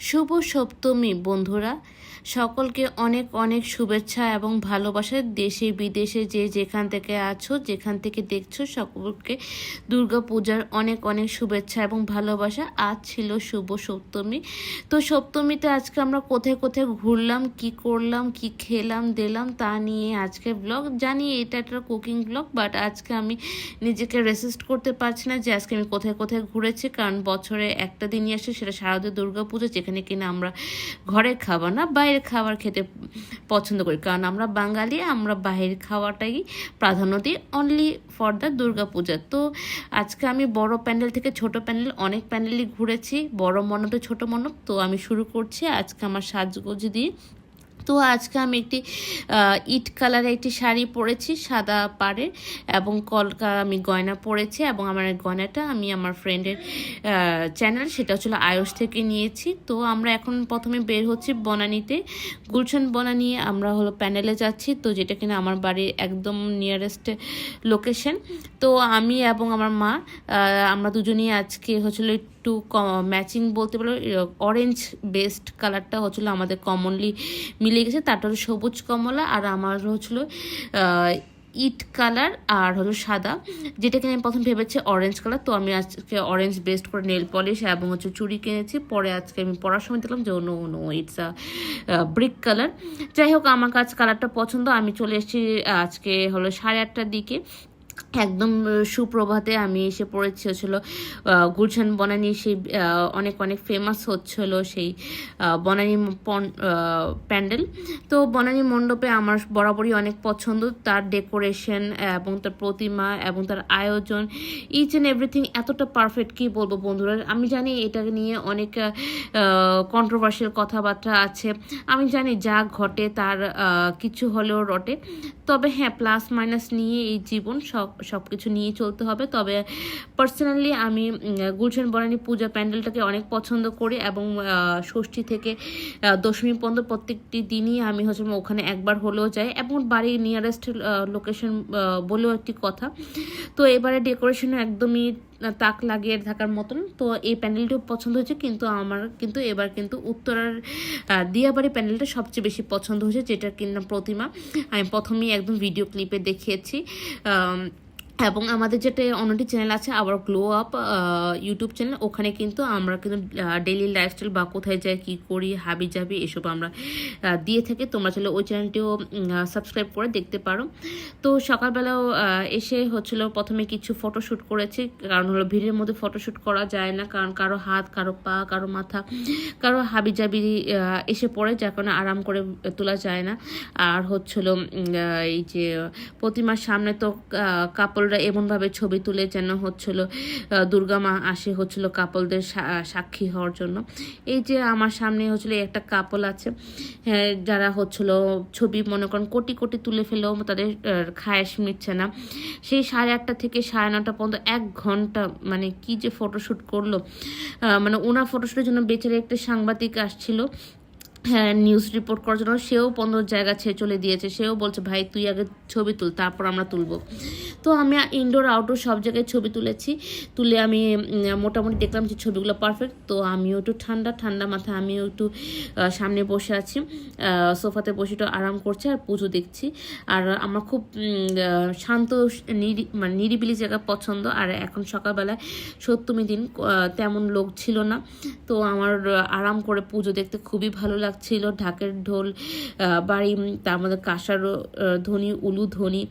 শুভ সপ্তমী বন্ধুরা, সকলকে অনেক অনেক শুভেচ্ছা এবং ভালোবাসা। দেশে বিদেশে যে যেখান থেকে আছো, যেখান থেকে দেখছো, সকলকে দুর্গা পূজার অনেক অনেক শুভেচ্ছা এবং ভালোবাসা। আজ ছিল শুভ সপ্তমী। তো সপ্তমীতে আজকে আমরা কোথায় কোথায় ঘুরলাম, কি করলাম, কি খেলাম দিলাম, তা নিয়ে আজকে ব্লগ। জানি এটা একটা কুকিং ব্লগ, বাট আজকে আমি নিজেকে রেসিস্ট করতে পারছি না যে আজকে আমি কোথায় কোথায় ঘুরেছি। কারণ বছরে একটা দিনই আসে, সেটা শারদীয় দুর্গা পুজো, যেখানে কিনা আমরা ঘরের খাবার না বাইরের খাবার খেতে পছন্দ করি। কারণ আমরা বাঙালি, আমরা বাইরের খাওয়াটাই প্রাধান্য দিই অনলি ফর দ্য দুর্গা পূজা। তো আজকে আমি বড় প্যান্ডেল থেকে ছোট প্যান্ডেল, অনেক প্যান্ডেলই ঘুরেছি, বড় মণ্ডপ ছোট মণ্ডপ। তো আমি শুরু করছি আজকে আমার সাজগোজ দিয়ে। তো আজকে আমি একটি ইট কালারের একটি শাড়ি পরেছি সাদা পাড়ের, এবং কলকা আমি গয়না পরেছি, এবং আমার গয়নাটা আমি আমার ফ্রেন্ডের চ্যানেল, সেটা হচ্ছিল আয়ুষ থেকে নিয়েছি। তো আমরা এখন প্রথমে বের হচ্ছি বনানীতে, গুলশান বনানী আমরা হলো প্যান্ডেলে যাচ্ছি। তো যেটা কিনা আমার বাড়ির একদম নিয়ারেস্ট লোকেশন। তো আমি এবং আমার মা আমরা দুজনেই আজকে হচ্ছিল একটু ম্যাচিং বলতে পারো, অরেঞ্জ বেস্ট কালারটা হচ্ছিলো আমাদের কমনলি মিলে গেছে। তারটা হলো সবুজ কমলা, আর আমার হচ্ছিলো ইট কালার আর হলো সাদা, যেটাকে আমি প্রথম ভেবেছি অরেঞ্জ কালার। তো আমি আজকে অরেঞ্জ বেস্ট করে নেল পলিশ এবং হচ্ছে চুড়ি কিনেছি। পরে আজকে আমি পরার সময় দেখলাম যে no it's a brick colour. যাই হোক, আমার কাছে কালারটা পছন্দ। আমি চলে এসেছি আজকে হলো 8:30টার দিকে, একদম সুপ্রভাতে আমি এসে পড়েছি হচ্ছিলো গুলশান বনানী। সেই অনেক অনেক ফেমাস হচ্ছিলো সেই বনানী প্যান্ডেল। তো বনানী মণ্ডপে আমার বরাবরই অনেক পছন্দ, তার ডেকোরেশন এবং তার প্রতিমা এবং তার আয়োজন, ইচ অ্যান্ড এভরিথিং এতটা পারফেক্ট, কি বলবো বন্ধুরা। আমি জানি এটা নিয়ে অনেক কন্ট্রোভার্সিয়াল কথাবার্তা আছে, আমি জানি যা ঘটে তার কিছু হলেও রটে। তবে হ্যাঁ, প্লাস মাইনাস নিয়ে এই জীবন, সব কিছু নিয়ে চলতে হবে। তবে পার্সোনালি আমি গুলশান বনানী পূজা প্যান্ডেলটাকে অনেক পছন্দ করি, এবং ষষ্ঠী থেকে দশমী পর্যন্ত প্রত্যেকটি দিনই আমি হচ্ছে ওখানে একবার হলেও যাই, এবং বাড়ির নিয়ারেস্ট লোকেশন বলেও একটি কথা। তো এবারে ডেকোরেশনও একদমই তাক লাগিয়ে থাকার মতন। তো এই প্যান্ডেলটিও পছন্দ হয়েছে, কিন্তু আমার কিন্তু এবার কিন্তু উত্তরার দিয়াবাড়ি প্যান্ডেলটা সবচেয়ে বেশি পছন্দ হয়েছে, যেটা কিনা প্রতিমা আমি প্রথমেই একদম ভিডিও ক্লিপে দেখিয়েছি। এবং আমাদের যেটা অন্যটি চ্যানেল আছে, আবার গ্লো আপ ইউটিউব চ্যানেল, ওখানে কিন্তু আমরা কিন্তু ডেইলি লাইফস্টাইল বা কোথায় যাই, কী করি, হাবি জাবি, এসব আমরা দিয়ে থাকি। তোমরা চাইলে ওই চ্যানেলটিও সাবস্ক্রাইব করে দেখতে পারো। তো সকালবেলাও এসে হচ্ছিল প্রথমে কিছু ফটোশ্যুট করেছি, কারণ হলো ভিড়ের মধ্যে ফটোশ্যুট করা যায় না, কারণ কারো হাত, কারো পা, কারো মাথা, কারো হাবি জাবি এসে পড়ে, যার কারণে আরাম করে তোলা যায় না। আর হচ্ছিল এই যে প্রতিমার সামনে তো কাপলরা এমনভাবে ছবি তুলে যেন হচ্ছিল দুর্গা মা আসে হচ্ছিল কাপলদের সাক্ষী হওয়ার জন্য। এই যে আমার সামনে হচ্ছিল একটা কাপল আছে, যারা হচ্ছিল ছবি মনে করেন কোটি কোটি তুলে ফেলেও তাদের খায়েশ মিটছে না। সেই 8:30 থেকে 9:30 পর্যন্ত 1 ঘন্টা, মানে কি যে ফটোশ্যুট করলো। মানে ওনার ফটোশ্যুটের জন্য বেচারে একটা সাংবাদিক আসছিল, হ্যাঁ, নিউজ রিপোর্ট করার জন্য। সেও 15 জায়গা ছেড়ে চলে দিয়েছে। সেও বলছে ভাই তুই আগে ছবি তুল, তারপর আমরা তুলবো। তো আমি ইনডোর আউটডোর সব জায়গায় ছবি তুলেছি। তুলে আমি মোটামুটি দেখলাম যে ছবিগুলো পারফেক্ট। তো আমিও একটু ঠান্ডা মাথায় আমিও একটু সামনে বসে আছি, সোফাতে বসে একটু আরাম করছি আর পুজো দেখছি। আর আমার খুব শান্ত মানে নিরিবিলি জায়গা পছন্দ। আর এখন সকালবেলায় সপ্তমী দিন, তেমন লোক ছিল না। তো আমার আরাম করে পুজো দেখতে খুবই ভালো লাগছিল। ঢাকের ঢোল বাড়ি, তার মধ্যে কাঁসার ধ্বনি, উলু ধ্বনি,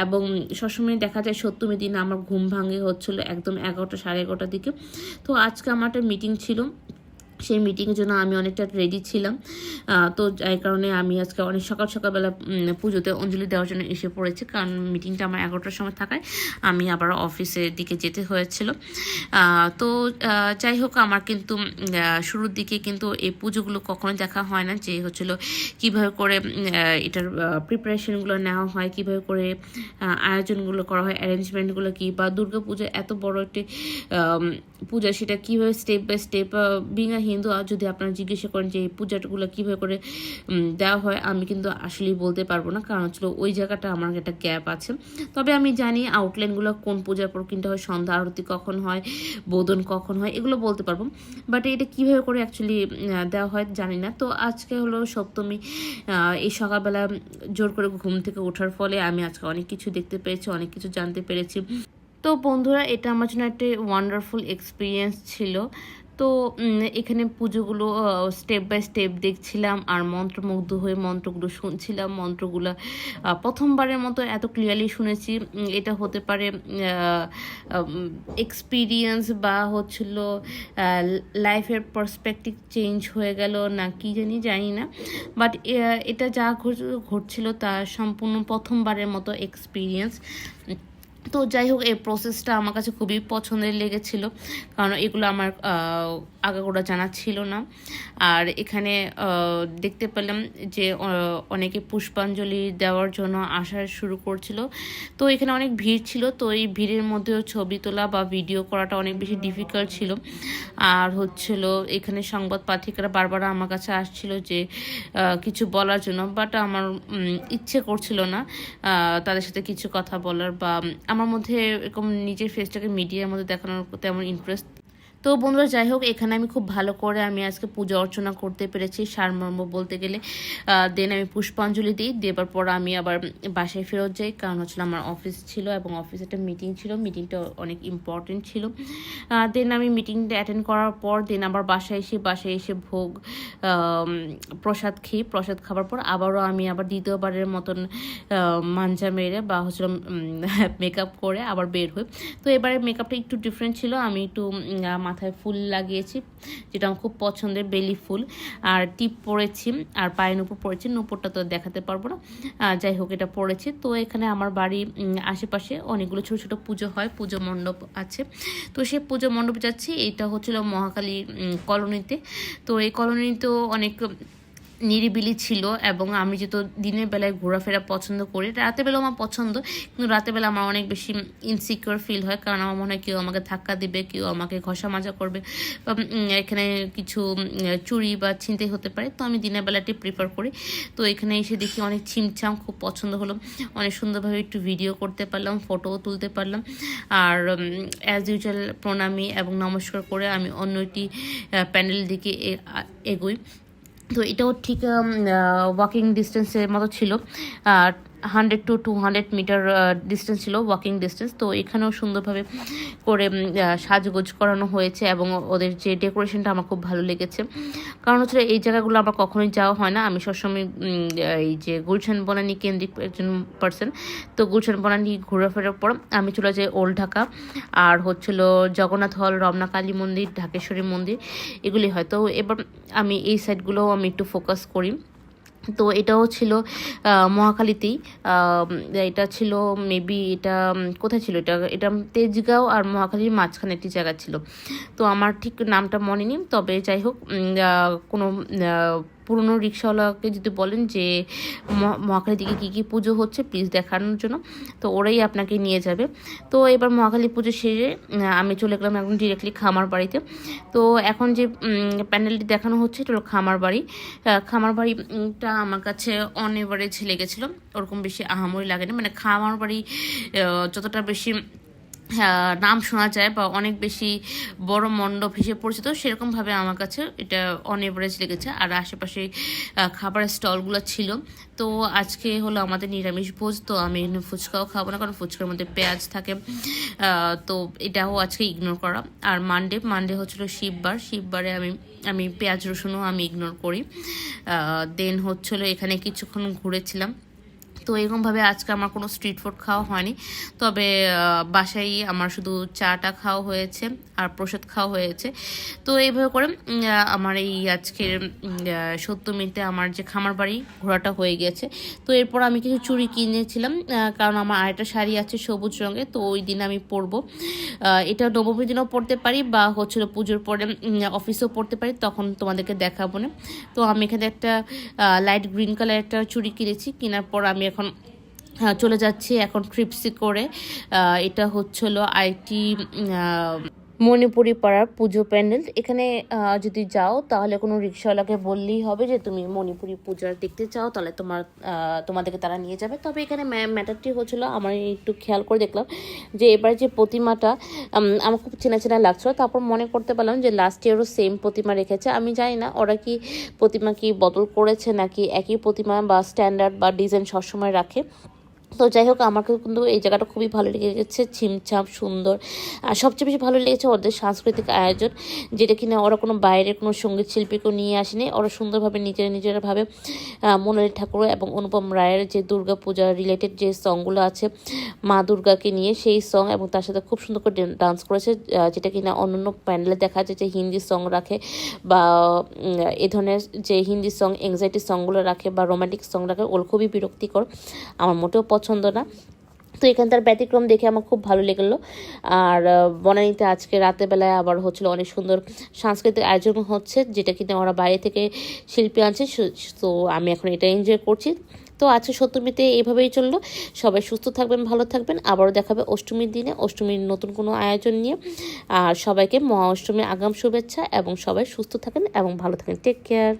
এবং সবসময় দেখা যায় সপ্তমী দিন আমার ঘুম ভাঙে হচ্ছিল একদম 11টা 11:30টার দিকে। তো আজকে আমার একটা মিটিং ছিল, সেই মিটিংয়ের জন্য আমি অনেকটা রেডি ছিলাম। তো এই কারণে আমি আজকে অনেক সকালবেলা পুজোতে অঞ্জলি দেওয়ার জন্য এসে পড়েছি, কারণ মিটিংটা আমার 11টার সময় থাকায় আমি আবার অফিসের দিকে যেতে হয়েছিল। তো যাই হোক, আমার কিন্তু শুরুর দিকে কিন্তু এই পুজোগুলো কখনোই দেখা হয় না, যে হচ্ছিল কীভাবে করে এটার প্রিপারেশনগুলো নেওয়া হয়, কীভাবে করে আয়োজনগুলো করা হয়, অ্যারেঞ্জমেন্টগুলো কী, বা দুর্গা পুজো এত বড় একটি পূজা, সেটা কীভাবে step by step being a Hindu, আর যদি আপনারা জিজ্ঞাসা করেন যে এই পূজাগুলো কীভাবে করে দেওয়া হয়, আমি কিন্তু আসলেই বলতে পারবো না, কারণ হচ্ছিল ওই জায়গাটা আমার একটা গ্যাপ আছে। তবে আমি জানি আউটলাইনগুলো কোন পূজার পর কিনতে হয়, সন্ধ্যা আরতি কখন হয়, বোধন কখন হয়, এগুলো বলতে পারবো, বাট এটা কীভাবে করে অ্যাকচুয়ালি দেওয়া হয় জানি না। তো আজকে হলো সপ্তমী, এই সকালবেলা জোর করে ঘুম থেকে ওঠার ফলে আমি আজকে অনেক কিছু দেখতে পেরেছি, অনেক কিছু জানতে পেরেছি। তো বন্ধুরা, এটা আমার জন্য একটা ওয়ান্ডারফুল এক্সপিরিয়েন্স ছিল। তো এখানে পুজোগুলো স্টেপ বাই স্টেপ দেখছিলাম আর মন্ত্রমুগ্ধ হয়ে মন্ত্রগুলো শুনছিলাম। মন্ত্রগুলো প্রথমবারের মতো এত ক্লিয়ারলি শুনেছি। এটা হতে পারে এক্সপিরিয়েন্স বা হচ্ছিল লাইফের পার্সপেক্টিভ চেঞ্জ হয়ে গেল না কি জানি না, বাট এটা যা ঘটছিল তা সম্পূর্ণ প্রথমবারের মতো এক্সপিরিয়েন্স। তো যাই হোক, এই প্রসেসটা আমার কাছে খুবই পছন্দের লেগেছিল, কারণ এগুলো আমার আগাগোড়া জানা ছিল না। আর এখানে দেখতে পেলাম যে অনেকে পুষ্পাঞ্জলি দেওয়ার জন্য আসা শুরু করছিল। তো এখানে অনেক ভিড় ছিল, তো এই ভিড়ের মধ্যেও ছবি তোলা বা ভিডিও করাটা অনেক বেশি ডিফিকাল্ট ছিল। আর হচ্ছিল এখানে সংবাদ পাঠিকারা বারবার আমার কাছে আসছিল যে কিছু বলার জন্য, বাট আমার ইচ্ছে করছিল না তাদের সাথে কিছু কথা বলার, বা আমার মধ্যে এরকম নিজের ফেসটাকে মিডিয়ার মধ্যে দেখানোর তেমন ইন্টারেস্ট। তো বন্ধুরা, যাই হোক, এখানে আমি খুব ভালো করে আমি আজকে পূজা অর্চনা করতে পেরেছি সারমর্ম বলতে গেলে। দেন আমি পুষ্পাঞ্জলি দিই, দেবার পর আমি আবার বাসায় ফেরত যাই, কারণ হচ্ছিল আমার অফিস ছিল এবং অফিসে একটা মিটিং ছিল, মিটিংটা অনেক ইম্পর্টেন্ট ছিল। দেন আমি মিটিংটা অ্যাটেন্ড করার পর দেন আবার বাসায় এসে ভোগ প্রসাদ খেয়ে, প্রসাদ খাবার পর আবারও আমি দ্বিতীয়বারের মতন মাঞ্জা মেরে বা হচ্ছিল মেকআপ করে আবার বের হই। তো এবারে মেকআপটা একটু ডিফারেন্ট ছিল, আমি একটু মাথায় ফুল লাগিয়েছি, যেটা আমার খুব পছন্দের, বেলি ফুল, আর টিপ পরেছি, আর পায়ের নুপুর পরেছি। নুপুরটা তো দেখাতে পারবো না, যাই হোক এটা পরেছি। তো এখানে আমার বাড়ি আশেপাশে অনেকগুলো ছোটো ছোটো পুজো হয়, পুজো মণ্ডপ আছে। তো সেই পুজো মণ্ডপে যাচ্ছি। এটা হচ্ছিল মহাকালী কলোনিতে। তো এই কলোনিতেও অনেক নিরিবিলি ছিল, এবং আমি যেহেতু দিনের বেলায় ঘোরাফেরা পছন্দ করি, রাতের বেলাও আমার পছন্দ, কিন্তু রাতের বেলা আমার অনেক বেশি ইনসিকিউর ফিল হয়, কারণ আমার মনে হয় কেউ আমাকে ধাক্কা দেবে, কেউ আমাকে ঘষা মাজা করবে, বা এখানে কিছু চুরি বা ছিনতাই হতে পারে। তো আমি দিনের বেলাটি প্রিফার করি। তো এখানে এসে দেখি অনেক ছিমছাম, খুব পছন্দ হলো, অনেক সুন্দরভাবে একটু ভিডিও করতে পারলাম, ফটোও তুলতে পারলাম। আর অ্যাজ ইউজুয়াল প্রণামী এবং নমস্কার করে আমি অন্য একটি প্যান্ডেল দিকে এগোই। তো এটাও ঠিক ওয়াকিং ডিস্টেন্সের মতো ছিল, 100 to 200 মিটার ডিস্টেন্স ছিল ওয়াকিং ডিস্টেন্স। তো এখানেও সুন্দরভাবে করে সাজগোজ করানো হয়েছে, এবং ওদের যে ডেকোরেশনটা আমার খুব ভালো লেগেছে, কারণ হচ্ছে এই জায়গাগুলো আমার কখনোই যাওয়া হয় না। আমি সবসময় এই যে গুলশান বনানী কেন্দ্রিক একজন পার্সন, তো গুলশান বনানী ঘোরাফেরার পর আমি চলে যাই ওল্ড ঢাকা, আর হচ্ছিল জগন্নাথ হল, রমনা কালী মন্দির, ঢাকেশ্বরী মন্দির, এগুলি হয়। তো এবার আমি এই সাইডগুলোও আমি একটু ফোকাস করি। তো এটাও ছিল মহাখালীতেই, এটা ছিল মেবি, এটা কোথায় ছিল, এটা তেজগাঁও আর মহাখালীর মাঝখানে একটি জায়গা ছিল। তো আমার ঠিক নামটা মনে নেই, তবে যাই হোক, কোনো পুরনো রিক্সাওয়ালাকে যদি বলেন যে মহাখালী দিকে কী কী পুজো হচ্ছে প্লিজ দেখানোর জন্য, তো ওরাই আপনাকে নিয়ে যাবে। তো এবার মহাখালী পুজো সেরে আমি চলে গেলাম এখন ডিরেক্টলি খামার বাড়িতে। তো এখন যে প্যান্ডেলটি দেখানো হচ্ছে এটা হলো খামার বাড়ি। খামার বাড়িটা আমার কাছে অন এভারেজ লেগেছিলো, ওরকম বেশি আহামরি লাগেনি। মানে খামার বাড়ি যতটা বেশি নাম শোনা যায় বা অনেক বেশি বড় মণ্ডপ হিসেবে পরিচিত, সেরকমভাবে আমার কাছে এটা অন এভারেজ লেগেছে। আর আশেপাশে খাবারের স্টলগুলো ছিল। তো আজকে হলো আমাদের নিরামিষ ভোজ, তো আমি ফুচকাও খাবো না, কারণ ফুচকার মধ্যে পেঁয়াজ থাকে, তো এটাও আজকে ইগনোর করা। আর মানডে হচ্ছিলো শিববারে আমি পেঁয়াজ রসুনও আমি ইগনোর করি। দেন হচ্ছিলো এখানে কিছুক্ষণ ঘুরেছিলাম। তো এরকমভাবে আজকে আমার কোনো স্ট্রিট ফুড খাওয়া হয়নি, তবে বাসায় আমার শুধু চাটা খাওয়া হয়েছে আর প্রসাদ খাওয়া হয়েছে। তো এইভাবে করে আমার এই আজকের সপ্তমীতে আমার যে খামার বাড়ি ঘোরাটা হয়ে গেছে। তো এরপর আমি কিছু চুড়ি কিনেছিলাম, কারণ আমার আরেকটা শাড়ি আছে সবুজ রঙের, তো ওই দিন আমি পরবো। এটা নবমীর দিনও পরতে পারি, বা হচ্ছিল পুজোর পরে অফিসেও পরতে পারি, তখন তোমাদেরকে দেখাবো না। তো আমি এখানে একটা লাইট গ্রিন কালার একটা চুড়ি কিনেছি, কেনার পর আমি এখন চলে যাচ্ছি এখন ট্রিপসি করে। এটা হচ্ছিল আইটি মণিপুরি পাড়ার পুজো প্যান্ডেল। এখানে যদি যাও তাহলে কোনো রিক্সাওয়ালাকে বললেই হবে যে তুমি মণিপুরি পূজা দেখতে চাও, তাহলে তোমাদেরকে তারা নিয়ে যাবে। তবে এখানে ম্যাটারটি হচ্ছিলো, আমার একটু খেয়াল করে দেখলাম যে এবার যে প্রতিমাটা আমার খুব চেনা চেনা লাগছিল। তারপর মনে করতে পারলাম যে লাস্ট ইয়ারও সেম প্রতিমা রেখেছে। আমি জানি না ওরা কি প্রতিমা কি বদল করেছে নাকি একই প্রতিমা বা স্ট্যান্ডার্ড বা ডিজাইন সবসময় রাখে। তো যাই হোক, আমাকে কিন্তু এই জায়গাটা খুবই ভালো লেগেছে, ছিমছাম সুন্দর। আর সবচেয়ে বেশি ভালো লেগেছে ওদের সাংস্কৃতিক আয়োজন, যেটা কিনা ওরা কোনো বাইরের কোনো সঙ্গীত শিল্পীকেও নিয়ে আসেনি। ওরা সুন্দরভাবে নিজেরাভাবে মনালি ঠাকুর এবং অনুপম রায়ের যে দুর্গা পূজা রিলেটেড যে সংগুলো আছে মা দুর্গাকে নিয়ে, সেই সং এবং তার সাথে খুব সুন্দর করে ডান্স করেছে, যেটা কিনা অন্যান্য প্যান্ডেলে দেখা যায় যে হিন্দি সং রাখে বা এ ধরনের যে হিন্দি সং এংজাইটি সংগুলো রাখে বা রোমান্টিক সং রাখে, ওগুলো খুবই বিরক্তিকর, আমার মোটেও পছন্দ না। তো এখানটার ব্যতিক্রম দেখে আমার খুব ভালো লেগেলো। আর বনানীতে আজকে রাতের বেলায় আবার হচ্ছিলো অনেক সুন্দর সাংস্কৃতিক আয়োজন হচ্ছে, যেটা কিনা ওরা বাইরে থেকে শিল্পী আনছে। তো আমি এখন এটা এনজয় করছি। তো আজকে সপ্তমীতে এইভাবেই চললো। সবাই সুস্থ থাকবেন, ভালো থাকবেন। আবারও দেখাবে অষ্টমীর দিনে, অষ্টমীর নতুন কোনো আয়োজন নিয়ে। আর সবাইকে মহা অষ্টমীর আগাম শুভেচ্ছা এবং সবাই সুস্থ থাকেন এবং ভালো থাকেন। Take care.